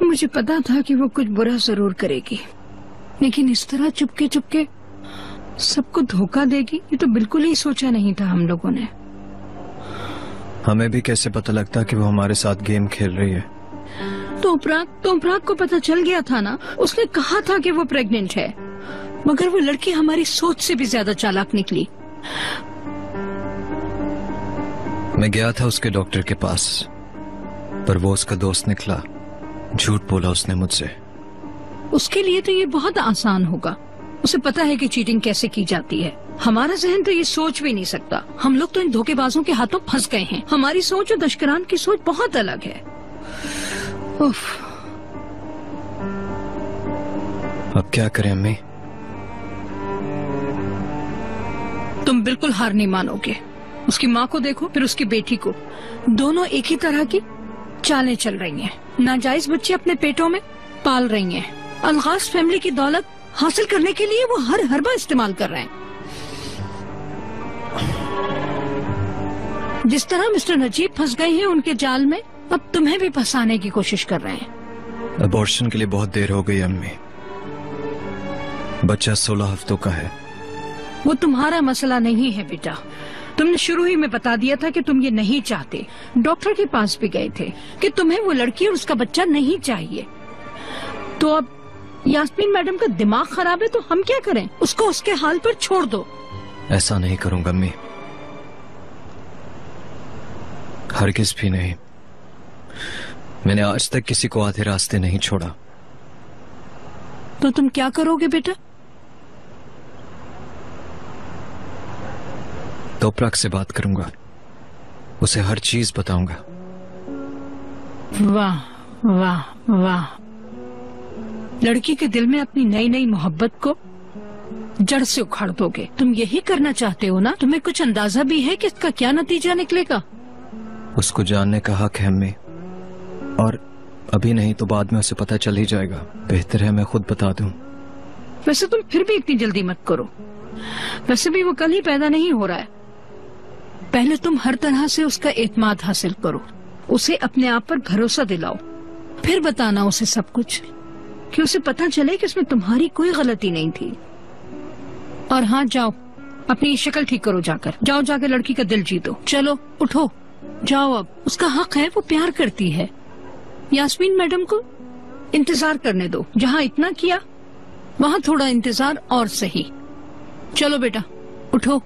मुझे पता था कि वो कुछ बुरा जरूर करेगी, लेकिन इस तरह चुपके चुपके सबको धोखा देगी ये तो बिल्कुल ही सोचा नहीं था हम लोगों ने। हमें भी कैसे पता लगता कि वो हमारे साथ गेम खेल रही है? तो उपराग को पता चल गया था ना, उसने कहा था कि वो प्रेग्नेंट है, मगर वो लड़की हमारी सोच से भी ज्यादा चालाक निकली। मैं गया था उसके डॉक्टर के पास, पर वो उसका दोस्त निकला। झूठ बोला उसने मुझसे। उसके लिए तो ये बहुत आसान होगा, उसे पता है कि चीटिंग कैसे की जाती है। हमारा जहन तो ये सोच भी नहीं सकता। हम लोग तो इन धोखेबाजों के हाथों फंस गए हैं। हमारी सोच और दशकरान की सोच बहुत अलग है। उफ। अब क्या करें अम्मी? तुम बिल्कुल हार नहीं मानोगे। उसकी माँ को देखो, फिर उसकी बेटी को, दोनों एक ही तरह की चालें चल रही हैं। नाजायज बच्चे अपने पेटों में पाल रही हैं। अलगाज फैमिली की दौलत हासिल करने के लिए वो हर हरबा इस्तेमाल कर रहे हैं। जिस तरह मिस्टर नजीब फंस गए हैं उनके जाल में, अब तुम्हें भी फंसाने की कोशिश कर रहे हैं। अबॉर्शन के लिए बहुत देर हो गई अम्मी। बच्चा 16 हफ्तों का है। वो तुम्हारा मसला नहीं है बेटा। तुमने शुरू ही में बता दिया था कि तुम ये नहीं चाहते। डॉक्टर के पास भी गए थे कि तुम्हें वो लड़की और उसका बच्चा नहीं चाहिए। तो अब यास्मीन मैडम का दिमाग खराब है तो हम क्या करें? उसको उसके हाल पर छोड़ दो। ऐसा नहीं करूंगा अम्मी, हरगिज़ भी नहीं। मैंने आज तक किसी को आधे रास्ते नहीं छोड़ा। तो तुम क्या करोगे बेटा? तोपराग से बात करूंगा, उसे हर चीज बताऊंगा। वाह वाह वाह। लड़की के दिल में अपनी नई नई मोहब्बत को जड़ से उखाड़ दोगे। तुम यही करना चाहते हो ना? तुम्हें कुछ अंदाजा भी है कि इसका क्या नतीजा निकलेगा? उसको जानने का हक है अम्मी, और अभी नहीं तो बाद में उसे पता चल ही जाएगा। बेहतर है मैं खुद बता दूं। वैसे तुम फिर भी इतनी जल्दी मत करो। वैसे भी वो कल ही पैदा नहीं हो रहा है। पहले तुम हर तरह से उसका एतमाद हासिल करो, उसे अपने आप पर भरोसा दिलाओ, फिर बताना उसे सब कुछ, कि उसे पता चले कि उसमें तुम्हारी कोई गलती नहीं थी। और हाँ, जाओ अपनी शक्ल ठीक करो, जाओ जाकर लड़की का दिल जीतो। चलो उठो, जाओ। अब उसका हक है, वो प्यार करती है। यास्मीन मैडम को इंतजार करने दो। जहाँ इतना किया वहाँ थोड़ा इंतजार और सही। चलो बेटा उठो।